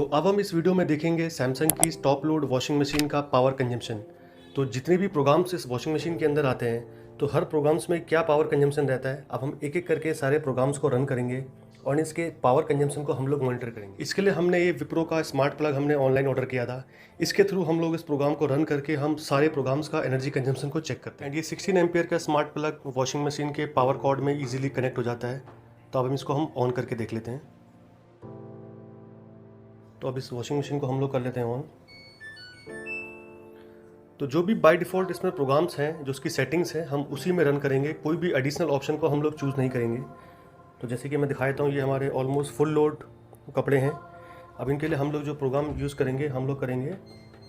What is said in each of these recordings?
तो अब हम इस वीडियो में देखेंगे सैमसंग की टॉप लोड वॉशिंग मशीन का पावर कंजम्पशन। तो जितने भी प्रोग्राम्स इस वॉशिंग मशीन के अंदर आते हैं तो हर प्रोग्राम्स में क्या पावर कंजम्पशन रहता है, अब हम एक एक करके सारे प्रोग्राम्स को रन करेंगे और इसके पावर कंजम्पशन को हम लोग मॉनिटर करेंगे। इसके लिए हमने ये विप्रो का स्मार्ट प्लग हमने ऑनलाइन ऑर्डर किया था। इसके थ्रू हम लोग इस प्रोग्राम को रन करके हम सारे प्रोग्राम्स का एनर्जी कंजम्पशन को चेक करते हैं। एंड ये 16 एम्पियर का स्मार्ट प्लग वॉशिंग मशीन के पावर कॉर्ड में ईजिली कनेक्ट हो जाता है। तो अब हम इसको हम ऑन करके देख लेते हैं। तो अब इस वॉशिंग मशीन को हम लोग कर लेते हैं ऑन। तो जो भी बाय डिफ़ॉल्ट इसमें प्रोग्राम्स हैं, जो उसकी सेटिंग्स हैं, हम उसी में रन करेंगे। कोई भी एडिशनल ऑप्शन को हम लोग चूज़ नहीं करेंगे। तो जैसे कि मैं दिखा देता हूँ, ये हमारे ऑलमोस्ट फुल लोड कपड़े हैं। अब इनके लिए हम लोग जो प्रोग्राम यूज़ करेंगे, हम लोग करेंगे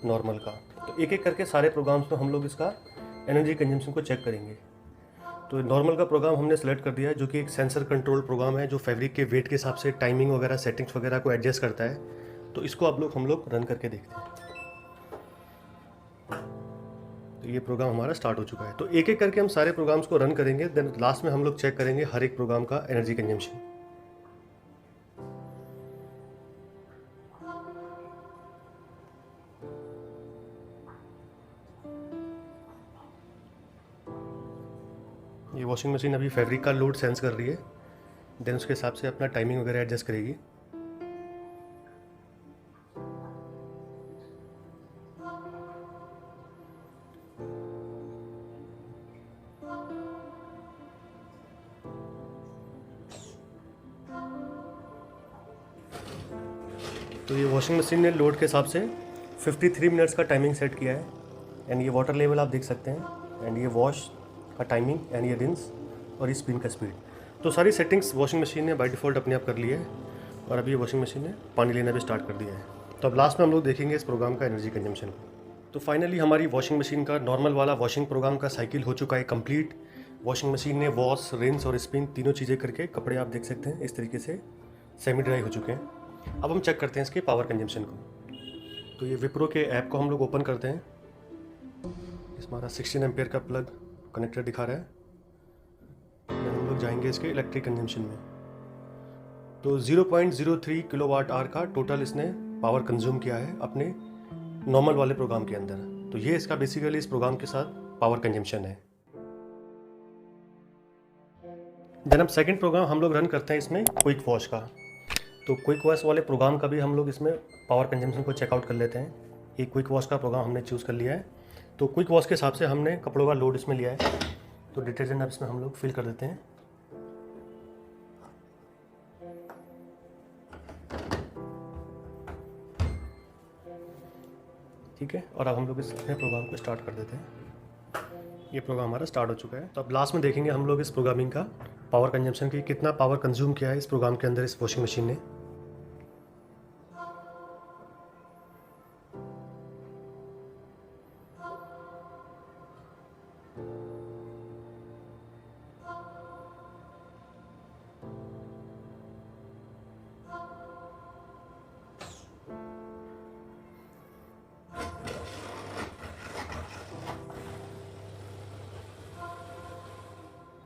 नॉर्मल का। तो एक एक करके सारे प्रोग्राम्स में हम लोग इसका एनर्जी कंजम्पशन को चेक करेंगे। तो नॉर्मल का प्रोग्राम हमने सेलेक्ट कर दिया है, जो कि एक सेंसर कंट्रोल प्रोग्राम है, जो फैब्रिक के वेट के हिसाब से टाइमिंग वगैरह सेटिंग्स वगैरह को एडजस्ट करता है। तो इसको हम लोग रन करके देखते हैं। तो ये प्रोग्राम हमारा स्टार्ट हो चुका है। तो एक एक करके हम सारे प्रोग्राम्स को रन करेंगे, देन लास्ट में हम लोग चेक करेंगे हर एक प्रोग्राम का एनर्जी कंजम्पशन। ये वॉशिंग मशीन अभी फैब्रिक का लोड सेंस कर रही है, देन उसके हिसाब से अपना टाइमिंग वगैरह एडजस्ट करेगी। तो ये वॉशिंग मशीन ने लोड के हिसाब से 53 मिनट्स का टाइमिंग सेट किया है। एंड ये वाटर लेवल आप देख सकते हैं, एंड ये वॉश का टाइमिंग, एंड ये रिंस और ये स्पिन का स्पीड। तो सारी सेटिंग्स वॉशिंग मशीन ने बाय डिफ़ॉल्ट अपने आप कर ली है। और अभी ये वॉशिंग मशीन ने पानी लेना भी स्टार्ट कर दिया है। तो अब लास्ट में हम लोग देखेंगे इस प्रोग्राम का एनर्जी कंजम्पशन को। तो फाइनली हमारी वॉशिंग मशीन का नॉर्मल वाला वॉशिंग प्रोग्राम का साइकिल हो चुका है कंप्लीट। वॉशिंग मशीन ने वॉश, रिंस और स्पिन तीनों चीज़ें करके कपड़े आप देख सकते हैं इस तरीके से सेमी ड्राई हो चुके हैं। अब हम चेक करते हैं इसके पावर कंजम्पशन को। तो ये विप्रो के ऐप को हम लोग ओपन करते हैं। इस हमारा 16 एम्पियर का प्लग कनेक्टर दिखा रहा है। फिर हम लोग जाएंगे इसके इलेक्ट्रिक कंजम्पशन में। तो 0.03 किलोवाट आवर का टोटल इसने पावर कंज्यूम किया है अपने नॉर्मल वाले प्रोग्राम के अंदर। तो ये इसका बेसिकली इस प्रोग्राम के साथ पावर कंजम्पशन है। देन अब सेकंड प्रोग्राम हम लोग रन करते हैं इसमें क्विक वॉश का। तो क्विक वॉश वाले प्रोग्राम का भी हम लोग इसमें पावर कंजम्पशन को चेकआउट कर लेते हैं। ये क्विक वॉश का प्रोग्राम हमने चूज़ कर लिया है। तो क्विक वॉश के हिसाब से हमने कपड़ों का लोड इसमें लिया है। तो डिटर्जेंट अब इसमें हम लोग फिल कर देते हैं। ठीक है, और अब हम लोग इस प्रोग्राम को स्टार्ट कर देते हैं। ये प्रोग्राम हमारा स्टार्ट हो चुका है। तो अब लास्ट में देखेंगे हम लोग इस प्रोग्रामिंग का पावर कंजम्पशन की, कितना पावर कंज्यूम किया है इस प्रोग्राम के अंदर इस वॉशिंग मशीन ने।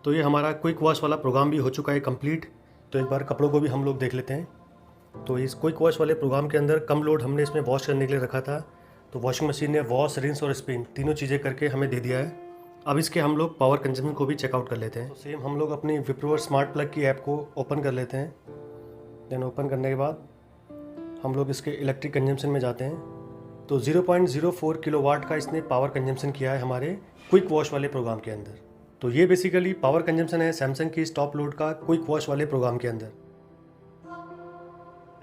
तो ये हमारा क्विक वॉश वाला प्रोग्राम भी हो चुका है कंप्लीट। तो एक बार कपड़ों को भी हम लोग देख लेते हैं। तो इस क्विक वॉश वाले प्रोग्राम के अंदर कम लोड हमने इसमें वॉश करने के लिए रखा था। तो वॉशिंग मशीन ने वॉश, रिंस और स्पिन तीनों चीज़ें करके हमें दे दिया है। अब इसके हम लोग पावर कंजम्पशन को भी चेकआउट कर लेते हैं। तो सेम हम लोग अपनी विप्रो स्मार्ट प्लग की ऐप को ओपन कर लेते हैं। देन ओपन करने के बाद हम लोग इसके इलेक्ट्रिक कंजम्पशन में जाते हैं। तो 0.04 किलोवाट का इसने पावर कंजम्पशन किया है हमारे क्विक वॉश वाले प्रोग्राम के अंदर। तो ये बेसिकली पावर कंजम्पशन है सैमसंग की टॉप लोड का क्विक वॉश वाले प्रोग्राम के अंदर।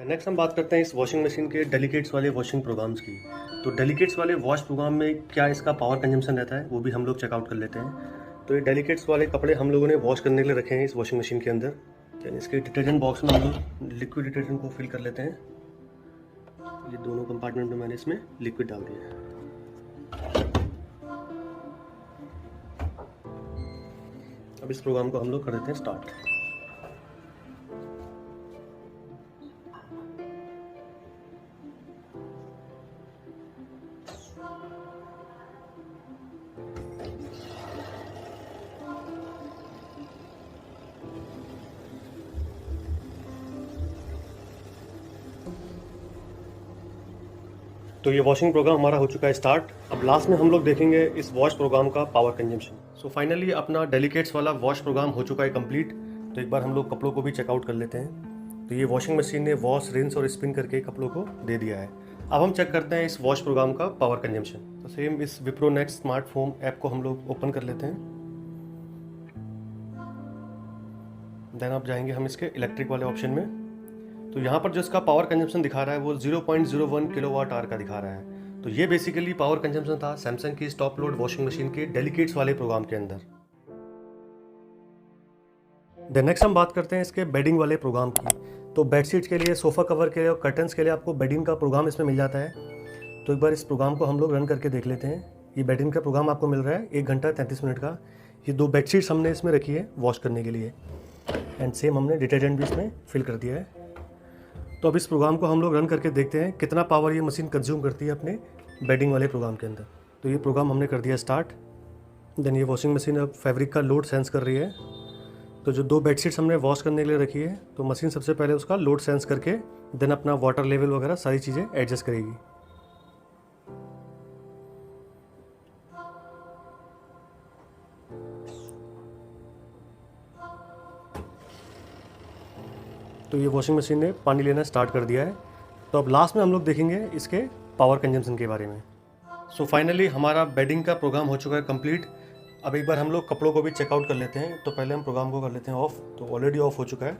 नेक्स्ट हम बात करते हैं इस वॉशिंग मशीन के डेलीकेट्स वाले वॉशिंग प्रोग्राम्स की। तो डेलीकेट्स वाले वॉश प्रोग्राम में क्या इसका पावर कंजम्पशन रहता है, वो भी हम लोग चेकआउट कर लेते हैं। तो ये डेलीकेट्स वाले कपड़े हम लोगों ने वॉश करने के लिए रखे हैं इस वॉशिंग मशीन के अंदर। तो इसके डिटर्जेंट बॉक्स में हम लोग लिक्विड डिटर्जेंट को फिल कर लेते हैं। ये दोनों कंपार्टमेंट में मैंने इसमें लिक्विड डाल दिया है। अब इस प्रोग्राम को हम लोग कर देते हैं स्टार्ट। तो ये वॉशिंग प्रोग्राम हमारा हो चुका है स्टार्ट। अब लास्ट में हम लोग देखेंगे इस वॉश प्रोग्राम का पावर कंजम्पशन। सो फाइनली अपना डेलिकेट्स वाला वॉश प्रोग्राम हो चुका है कंप्लीट। तो एक बार हम लोग कपड़ों को भी चेकआउट कर लेते हैं। तो ये वॉशिंग मशीन ने वॉश, रिंस और स्पिन करके कपड़ों को दे दिया है। अब हम चेक करते हैं इस वॉश प्रोग्राम का पावर कंजम्पशन। तो सेम इस Wipro next smart foam app को हम लोग ओपन कर लेते हैं। देन आप जाएंगे हम इसके इलेक्ट्रिक वाले ऑप्शन में। तो यहाँ पर जो इसका पावर कंजम्पशन दिखा रहा है वो 0.01 किलोवाट आवर का दिखा रहा है। तो ये बेसिकली पावर कंजम्पशन था सैमसंग की टॉप लोड वॉशिंग मशीन के डेलिकेट्स वाले प्रोग्राम के अंदर। देन नेक्स्ट हम बात करते हैं इसके बेडिंग वाले प्रोग्राम की। तो बेडशीट्स के लिए, सोफ़ा कवर के लिए और कर्टन्स के लिए आपको बेडिंग का प्रोग्राम इसमें मिल जाता है। तो एक बार इस प्रोग्राम को हम लोग रन करके देख लेते हैं। ये बेडिंग का प्रोग्राम आपको मिल रहा है 1 घंटा 33 मिनट का। ये 2 बेडशीट्स हमने इसमें रखी है वॉश करने के लिए, एंड सेम हमने डिटर्जेंट भी इसमें फिल कर दिया है। तो अब इस प्रोग्राम को हम लोग रन करके देखते हैं कितना पावर ये मशीन कंज्यूम करती है अपने बेडिंग वाले प्रोग्राम के अंदर। तो ये प्रोग्राम हमने कर दिया स्टार्ट। देन ये वॉशिंग मशीन अब फैब्रिक का लोड सेंस कर रही है। तो जो 2 बेडशीट्स हमने वॉश करने के लिए रखी है, तो मशीन सबसे पहले उसका लोड सेंस करके देन अपना वाटर लेवल वगैरह सारी चीज़ें एडजस्ट करेगी। तो ये वॉशिंग मशीन ने पानी लेना स्टार्ट कर दिया है। तो अब लास्ट में हम लोग देखेंगे इसके पावर कंजम्पशन के बारे में। सो फाइनली हमारा बेडिंग का प्रोग्राम हो चुका है कंप्लीट। अब एक बार हम लोग कपड़ों को भी चेकआउट कर लेते हैं। तो पहले हम प्रोग्राम को कर लेते हैं ऑफ। तो ऑलरेडी ऑफ हो चुका है।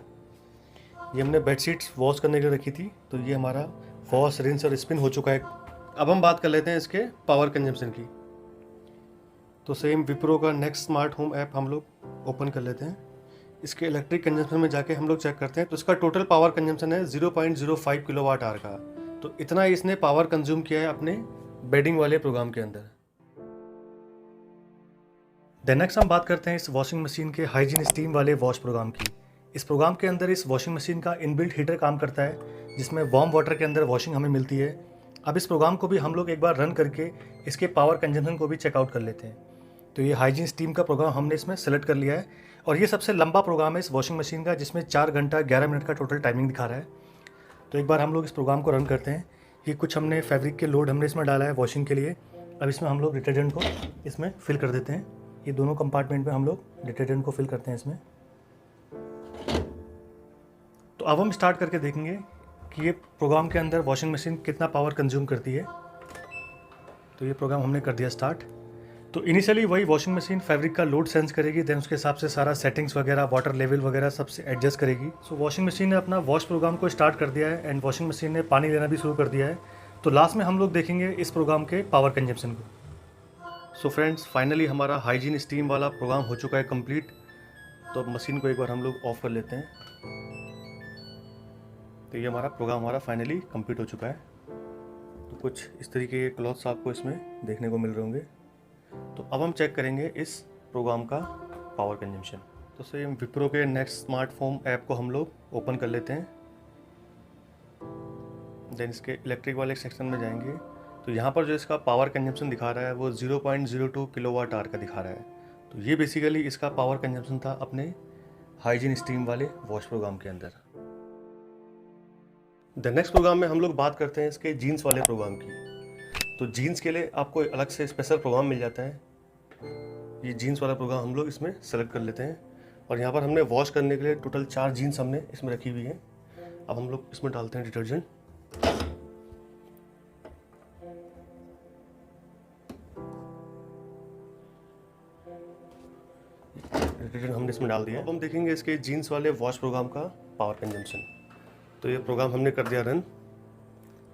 ये हमने बेडशीट्स वॉश करने के लिए रखी थी, तो ये हमारा वॉश, रिंस और स्पिन हो चुका है। अब हम बात कर लेते हैं इसके पावर कंजम्पशन की। तो सेम विप्रो का नेक्स्ट स्मार्ट होम ऐप हम लोग ओपन कर लेते हैं। इसके इलेक्ट्रिक कंजम्पशन में जाके हम लोग चेक करते हैं। तो इसका टोटल पावर कंजम्पशन है 0.05 किलोवाट आवर का। तो इतना इसने पावर कंज्यूम किया है अपने बेडिंग वाले प्रोग्राम के अंदर। देन नेक्स्ट हम बात करते हैं इस वॉशिंग मशीन के हाइजीन स्टीम वाले वॉश प्रोग्राम की। इस प्रोग्राम के अंदर इस वॉशिंग मशीन का इनबिल्ट हीटर काम करता है, जिसमें वार्म वाटर के अंदर वॉशिंग हमें मिलती है। अब इस प्रोग्राम को भी हम लोग एक बार रन करके इसके पावर कंजम्पशन को भी चेकआउट कर लेते हैं। तो ये हाइजीन स्टीम का प्रोग्राम हमने इसमें सेलेक्ट कर लिया है, और ये सबसे लंबा प्रोग्राम है इस वॉशिंग मशीन का, जिसमें 4 घंटा 11 मिनट का टोटल टाइमिंग दिखा रहा है। तो एक बार हम लोग इस प्रोग्राम को रन करते हैं। ये कुछ हमने फैब्रिक के लोड हमने इसमें डाला है वॉशिंग के लिए। अब इसमें हम लोग डिटर्जेंट को इसमें फिल कर देते हैं। ये दोनों कंपार्टमेंट में हम लोग डिटर्जेंट को फिल करते हैं इसमें। तो अब हम स्टार्ट करके देखेंगे कि ये प्रोग्राम के अंदर वॉशिंग मशीन कितना पावर कंज्यूम करती है। तो ये प्रोग्राम हमने कर दिया स्टार्ट। तो इनिशियली वही वॉशिंग मशीन फैब्रिक का लोड सेंस करेगी, देन उसके हिसाब से सारा सेटिंग्स वगैरह, वाटर लेवल वगैरह सबसे एडजस्ट करेगी। सो वॉशिंग मशीन ने अपना वॉश प्रोग्राम को स्टार्ट कर दिया है, एंड वॉशिंग मशीन ने पानी लेना भी शुरू कर दिया है। तो लास्ट में हम लोग देखेंगे इस प्रोग्राम के पावर कंजम्पशन को। सो फ्रेंड्स, फाइनली हमारा हाइजीन स्टीम वाला प्रोग्राम हो चुका है कंप्लीट। तो अब मशीन को एक बार हम लोग ऑफ कर लेते हैं। तो ये हमारा प्रोग्राम हमारा फाइनली कंप्लीट हो चुका है। तो कुछ इस तरीके के क्लॉथ्स आपको इसमें देखने को मिल रहे होंगे। तो अब हम चेक करेंगे इस प्रोग्राम का पावर कंजम्पशन। तो सेम विप्रो के नेक्स्ट स्मार्टफोन ऐप को हम लोग ओपन कर लेते हैं। देन इसके इलेक्ट्रिक वाले सेक्शन में जाएंगे। तो यहाँ पर जो इसका पावर कंजम्पशन दिखा रहा है वो 0.02 किलोवाट आवर का दिखा रहा है। तो ये बेसिकली इसका पावर कंजम्पशन था अपने हाइजीन स्टीम वाले वॉश प्रोग्राम के अंदर। द नेक्स्ट प्रोग्राम में हम लोग बात करते हैं इसके जीन्स वाले प्रोग्राम की। तो जीन्स के लिए आपको अलग से स्पेशल प्रोग्राम मिल जाता है। ये जीन्स वाला प्रोग्राम हम लोग इसमें सेलेक्ट कर लेते हैं, और यहाँ पर हमने वॉश करने के लिए टोटल 4 जीन्स हमने इसमें रखी हुई है। अब हम लोग इसमें डालते हैं डिटर्जेंट। डिटर्जेंट हमने इसमें डाल दिया। अब हम देखेंगे इसके जीन्स वाले वॉश प्रोग्राम का पावर कंजम्पशन। तो ये प्रोग्राम हमने कर दिया रन।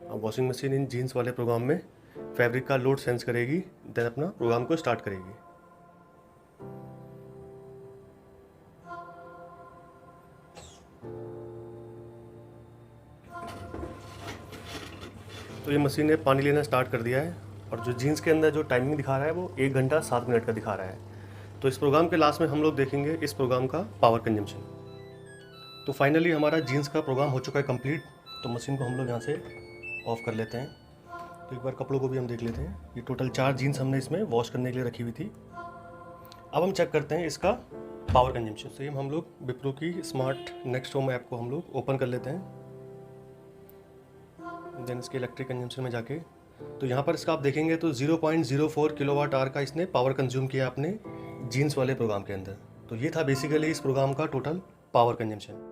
अब वॉशिंग मशीन इन जीन्स वाले प्रोग्राम में फैब्रिक का लोड सेंस करेगी, देन अपना प्रोग्राम को स्टार्ट करेगी। तो ये मशीन ने पानी लेना स्टार्ट कर दिया है, और जो जीन्स के अंदर जो टाइमिंग दिखा रहा है वो 1 घंटा 7 मिनट का दिखा रहा है। तो इस प्रोग्राम के लास्ट में हम लोग देखेंगे इस प्रोग्राम का पावर कंजम्पशन। तो फाइनली हमारा जीन्स का प्रोग्राम हो चुका है कंप्लीट। तो मशीन को हम लोग यहाँ से ऑफ कर लेते हैं। तो एक बार कपड़ों को भी हम देख लेते हैं। ये टोटल 4 जीन्स हमने इसमें वॉश करने के लिए रखी हुई थी। अब हम चेक करते हैं इसका पावर कंजम्पशन। सेम हम लोग विप्रो की स्मार्ट नेक्स्ट होम ऐप को हम लोग ओपन कर लेते हैं। देन इसके इलेक्ट्रिक कंजम्पशन में जाके तो यहाँ पर इसका आप देखेंगे तो 0.04 किलोवाट आवर का इसने पावर कंज्यूम किया अपने जीन्स वाले प्रोग्राम के अंदर। तो ये था बेसिकली इस प्रोग्राम का total power consumption.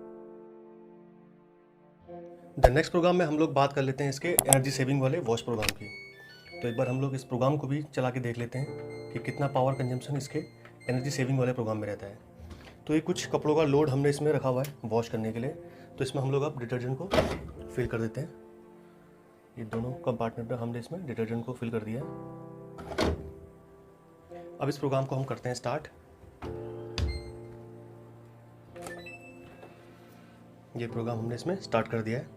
The next program में हम लोग बात कर लेते हैं इसके एनर्जी सेविंग वाले वॉश प्रोग्राम की। तो एक बार हम लोग इस प्रोग्राम को भी चला के देख लेते हैं कि कितना पावर कंजम्पशन इसके एनर्जी सेविंग वाले प्रोग्राम में रहता है। तो ये कुछ कपड़ों का लोड हमने इसमें रखा हुआ है वॉश करने के लिए। तो इसमें हम लोग अब डिटर्जेंट को फिल कर देते हैं। ये दोनों कंपार्टमेंट में हमने इसमें डिटर्जेंट को फिल कर दिया है। अब इस प्रोग्राम को हम करते हैं स्टार्ट। ये प्रोग्राम हमने इसमें स्टार्ट कर दिया है।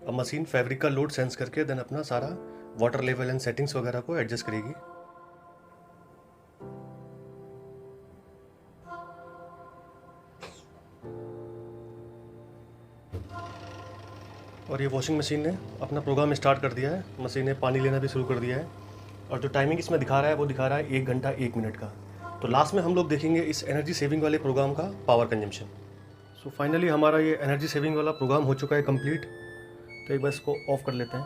अब मशीन फैब्रिक का लोड सेंस करके देन अपना सारा वाटर लेवल एंड सेटिंग्स वगैरह को एडजस्ट करेगी। और ये वॉशिंग मशीन ने अपना प्रोग्राम स्टार्ट कर दिया है। मशीन ने पानी लेना भी शुरू कर दिया है और जो टाइमिंग इसमें दिखा रहा है वो दिखा रहा है 1 घंटा 1 मिनट का। तो लास्ट में हम लोग देखेंगे इस एनर्जी सेविंग वाले प्रोग्राम का पावर कंजम्पशन। सो फाइनली हमारा ये एनर्जी सेविंग वाला प्रोग्राम हो चुका है कंप्लीट। तो एक बार इसको ऑफ कर लेते हैं।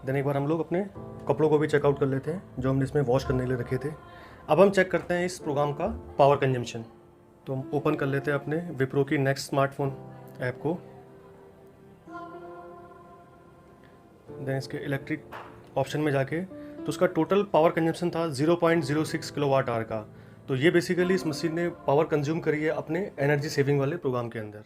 देन एक बार हम लोग अपने कपड़ों को भी चेकआउट कर लेते हैं जो हमने इसमें वॉश करने के लिए रखे थे। अब हम चेक करते हैं इस प्रोग्राम का पावर कंजम्पशन। तो हम ओपन कर लेते हैं अपने विप्रो की नेक्स्ट स्मार्टफोन ऐप को। देन इसके इलेक्ट्रिक ऑप्शन में जाके तो उसका टोटल पावर कंजम्पशन था 0.06 किलोवाट आवर का। तो ये बेसिकली इस मशीन ने पावर कंज्यूम करी है अपने एनर्जी सेविंग वाले प्रोग्राम के अंदर।